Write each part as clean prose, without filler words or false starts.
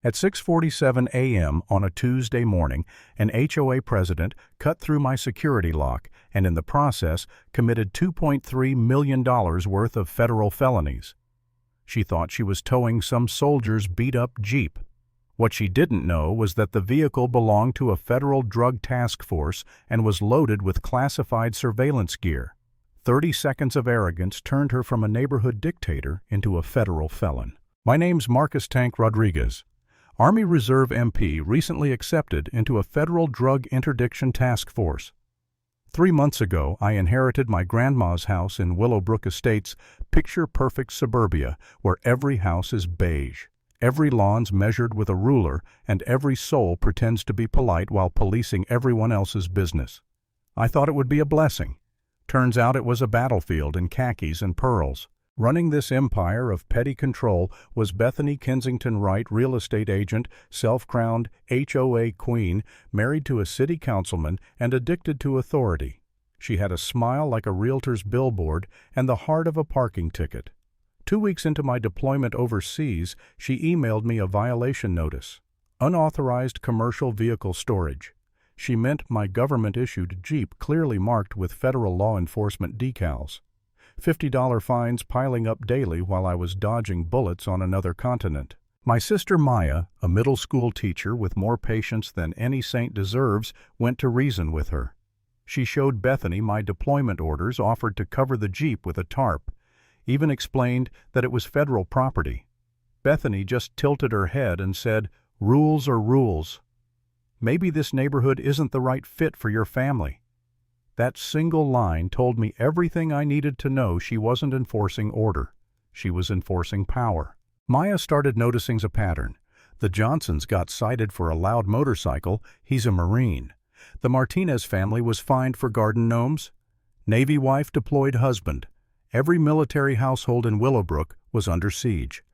At 6:47 a.m. on a Tuesday morning, an HOA president cut through my security lock and in the process committed $2.3 million worth of federal felonies. She thought she was towing some soldier's beat-up Jeep. What she didn't know was that the vehicle belonged to a federal drug task force and was loaded with classified surveillance gear. 30 seconds of arrogance turned her from a neighborhood dictator into a federal felon. My name's Marcus Tank Rodriguez. Army Reserve MP recently accepted into a federal drug interdiction task force. 3 months ago, I inherited my grandma's house in Willowbrook Estates, picture-perfect suburbia, where every house is beige. Every lawn's measured with a ruler, and every soul pretends to be polite while policing everyone else's business. I thought it would be a blessing. Turns out it was a battlefield in khakis and pearls. Running this empire of petty control was Bethany Kensington Wright, real estate agent, self-crowned HOA queen, married to a city councilman and addicted to authority. She had a smile like a realtor's billboard and the heart of a parking ticket. 2 weeks into my deployment overseas, she emailed me a violation notice. Unauthorized commercial vehicle storage. She meant my government-issued Jeep clearly marked with federal law enforcement decals. $50 fines piling up daily while I was dodging bullets on another continent. My sister Maya, a middle school teacher with more patience than any saint deserves, went to reason with her. She showed Bethany my deployment orders, offered to cover the Jeep with a tarp, even explained that it was federal property. Bethany just tilted her head and said, "Rules are rules. Maybe this neighborhood isn't the right fit for your family." That single line told me everything I needed to know. She wasn't enforcing order. She was enforcing power. Maya started noticing a pattern. The Johnsons got cited for a loud motorcycle. He's a Marine. The Martinez family was fined for garden gnomes. Navy wife deployed husband. Every military household in Willowbrook was under siege.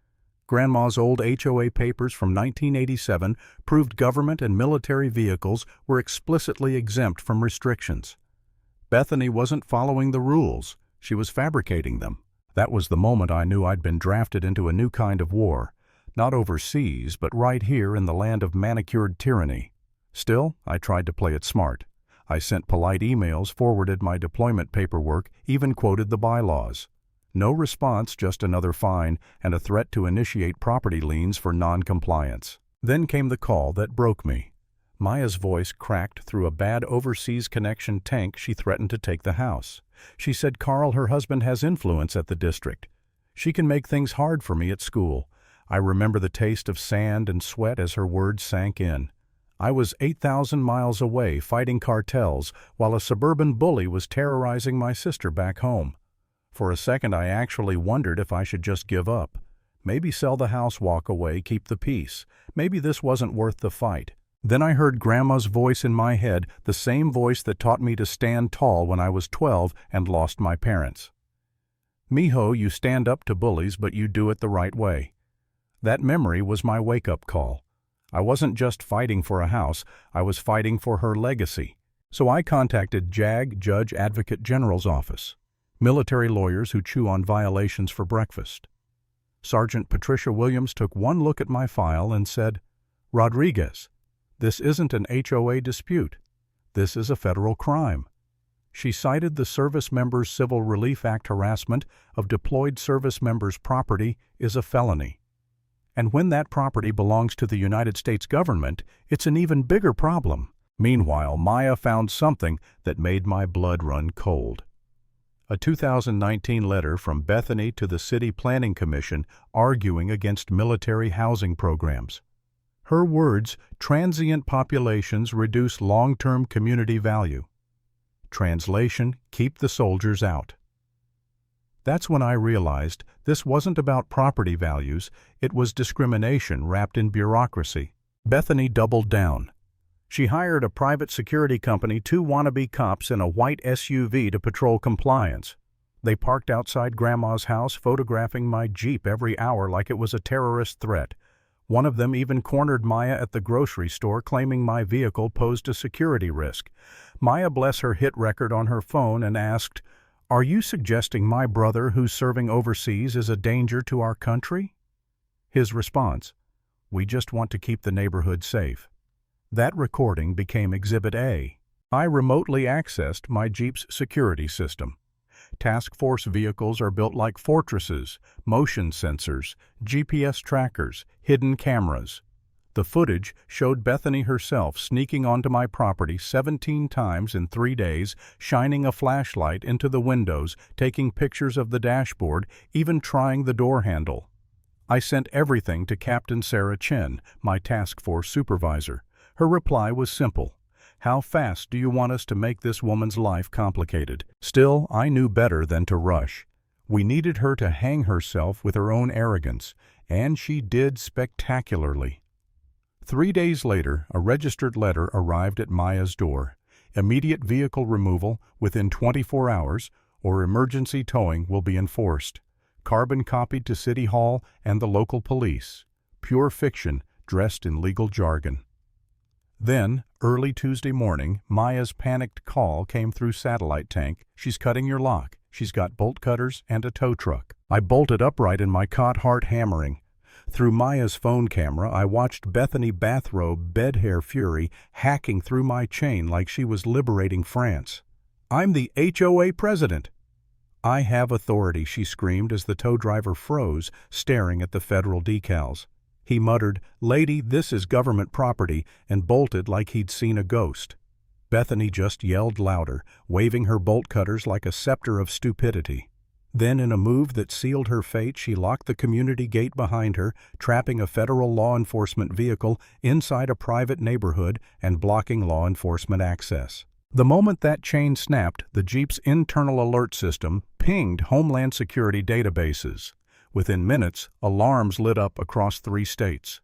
Grandma's old HOA papers from 1987 proved government and military vehicles were explicitly exempt from restrictions. Bethany wasn't following the rules. She was fabricating them. That was the moment I knew I'd been drafted into a new kind of war. Not overseas, but right here in the land of manicured tyranny. Still, I tried to play it smart. I sent polite emails, forwarded my deployment paperwork, even quoted the bylaws. No response, just another fine and a threat to initiate property liens for non-compliance. Then came the call that broke me. Maya's voice cracked through a bad overseas connection tank. She threatened to take the house. She said Carl, her husband, has influence at the district. She can make things hard for me at school. I remember the taste of sand and sweat as her words sank in. I was 8,000 miles away fighting cartels while a suburban bully was terrorizing my sister back home. For a second I actually wondered if I should just give up. Maybe sell the house, walk away, keep the peace. Maybe this wasn't worth the fight. Then I heard Grandma's voice in my head, the same voice that taught me to stand tall when I was 12 and lost my parents. "Mijo, you stand up to bullies, but you do it the right way." That memory was my wake-up call. I wasn't just fighting for a house, I was fighting for her legacy. So I contacted JAG, Judge Advocate General's office, military lawyers who chew on violations for breakfast. Sergeant Patricia Williams took one look at my file and said, "Rodriguez, this isn't an HOA dispute. This is a federal crime." She cited the Service Members Civil Relief Act. Harassment of deployed service members' property is a felony. And when that property belongs to the United States government, it's an even bigger problem. Meanwhile, Maya found something that made my blood run cold. A 2019 letter from Bethany to the City Planning Commission arguing against military housing programs. Her words, "Transient populations reduce long-term community value." Translation, "Keep the soldiers out." That's when I realized this wasn't about property values, it was discrimination wrapped in bureaucracy. Bethany doubled down. She hired a private security company, 2 wannabe cops in a white SUV to patrol compliance. They parked outside Grandma's house, photographing my Jeep every hour like it was a terrorist threat. One of them even cornered Maya at the grocery store, claiming my vehicle posed a security risk. Maya, bless her hit record on her phone, and asked, "Are you suggesting my brother who's serving overseas is a danger to our country?" His response, We just want to keep the neighborhood safe." That recording became Exhibit A. I remotely accessed my Jeep's security system. Task force vehicles are built like fortresses, motion sensors, GPS trackers, hidden cameras. The footage showed Bethany herself sneaking onto my property 17 times in 3 days, shining a flashlight into the windows, taking pictures of the dashboard, even trying the door handle. I sent everything to Captain Sarah Chen, my task force supervisor. Her reply was simple: "How fast do you want us to make this woman's life complicated?" Still, I knew better than to rush. We needed her to hang herself with her own arrogance, and she did spectacularly. 3 days later, a registered letter arrived at Maya's door. Immediate vehicle removal within 24 hours, or emergency towing will be enforced. Carbon copied to City Hall and the local police. Pure fiction dressed in legal jargon. Then, early Tuesday morning, Maya's panicked call came through satellite tank. "She's cutting your lock. She's got bolt cutters and a tow truck." I bolted upright in my cot, heart hammering. Through Maya's phone camera, I watched Bethany Bathrobe bed hair fury hacking through my chain like she was liberating France. "I'm the HOA president." "I have authority," she screamed as the tow driver froze, staring at the federal decals. He muttered, "Lady, this is government property," and bolted like he'd seen a ghost. Bethany just yelled louder, waving her bolt cutters like a scepter of stupidity. Then, in a move that sealed her fate, she locked the community gate behind her, trapping a federal law enforcement vehicle inside a private neighborhood and blocking law enforcement access. The moment that chain snapped, the Jeep's internal alert system pinged Homeland Security databases. Within minutes, alarms lit up across 3 states.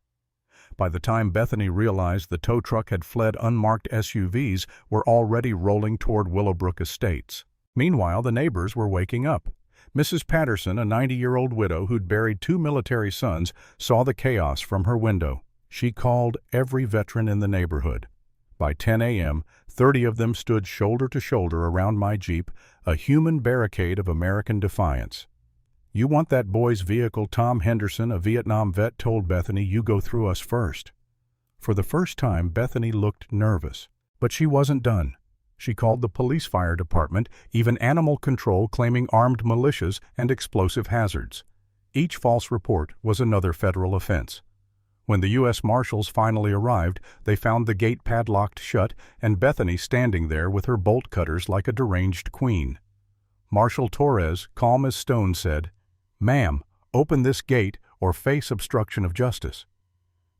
By the time Bethany realized the tow truck had fled, unmarked SUVs were already rolling toward Willowbrook Estates. Meanwhile, the neighbors were waking up. Mrs. Patterson, a 90-year-old widow who'd buried 2 military sons, saw the chaos from her window. She called every veteran in the neighborhood. By 10 a.m., 30 of them stood shoulder to shoulder around my Jeep, a human barricade of American defiance. "You want that boy's vehicle, Tom Henderson, a Vietnam vet, told Bethany. You go through us first." For the first time, Bethany looked nervous. But she wasn't done. She called the police fire department, even animal control, claiming armed militias and explosive hazards. Each false report was another federal offense. When the U.S. Marshals finally arrived, they found the gate padlocked shut and Bethany standing there with her bolt cutters like a deranged queen. Marshal Torres, calm as stone, said, "Ma'am, open this gate or face obstruction of justice."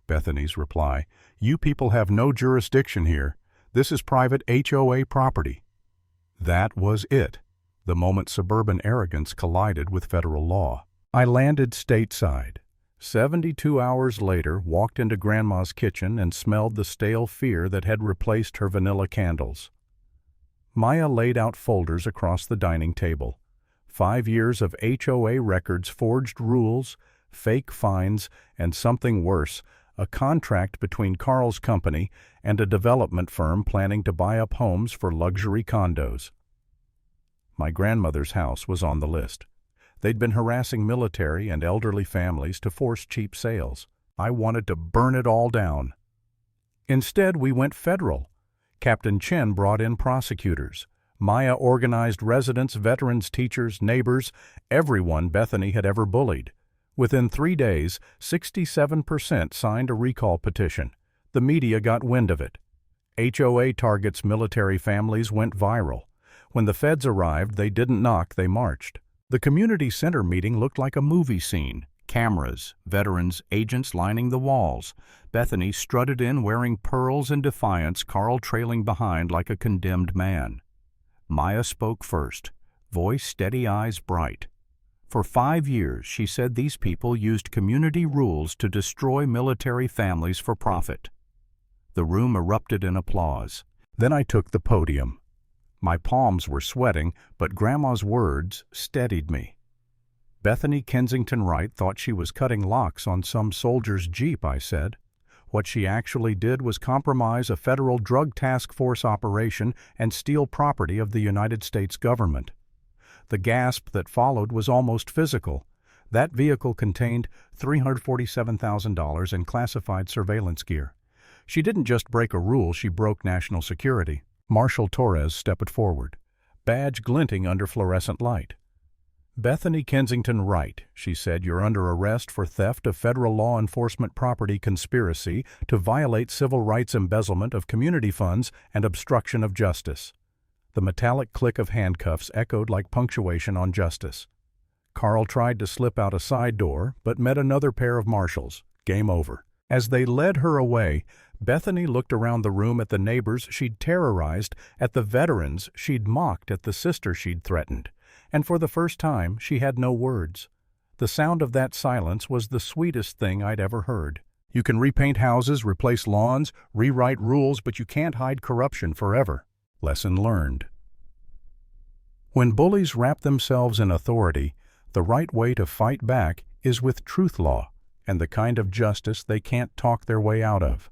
Bethany's reply, "You people have no jurisdiction here. This is private HOA property." That was it, the moment suburban arrogance collided with federal law. I landed stateside. 72 hours later, walked into Grandma's kitchen and smelled the stale fear that had replaced her vanilla candles. Maya laid out folders across the dining table. 5 years of HOA records, forged rules, fake fines, and something worse, a contract between Carl's company and a development firm planning to buy up homes for luxury condos. My grandmother's house was on the list. They'd been harassing military and elderly families to force cheap sales. I wanted to burn it all down. Instead, we went federal. Captain Chen brought in prosecutors. Maya organized residents, veterans, teachers, neighbors, everyone Bethany had ever bullied. Within 3 days, 67% signed a recall petition. The media got wind of it. HOA targets military families went viral. When the feds arrived, they didn't knock, they marched. The community center meeting looked like a movie scene. Cameras, veterans, agents lining the walls. Bethany strutted in wearing pearls in defiance, Carl trailing behind like a condemned man. Maya spoke first, voice steady, eyes bright. For 5 years, she said these people used community rules to destroy military families for profit. The room erupted in applause. Then I took the podium. My palms were sweating, but Grandma's words steadied me. Bethany Kensington Wright thought she was cutting locks on some soldier's Jeep, I said. What she actually did was compromise a federal drug task force operation and steal property of the United States government. The gasp that followed was almost physical. That vehicle contained $347,000 in classified surveillance gear. She didn't just break a rule, she broke national security. Marshal Torres stepped forward, badge glinting under fluorescent light. "Bethany Kensington Wright," she said, "you're under arrest for theft of federal law enforcement property, conspiracy to violate civil rights, embezzlement of community funds, and obstruction of justice." The metallic click of handcuffs echoed like punctuation on justice. Carl tried to slip out a side door, but met another pair of marshals. Game over. As they led her away, Bethany looked around the room at the neighbors she'd terrorized, at the veterans she'd mocked, at the sister she'd threatened. And for the first time, she had no words. The sound of that silence was the sweetest thing I'd ever heard. You can repaint houses, replace lawns, rewrite rules, but you can't hide corruption forever. Lesson learned. When bullies wrap themselves in authority, the right way to fight back is with truth law and the kind of justice they can't talk their way out of.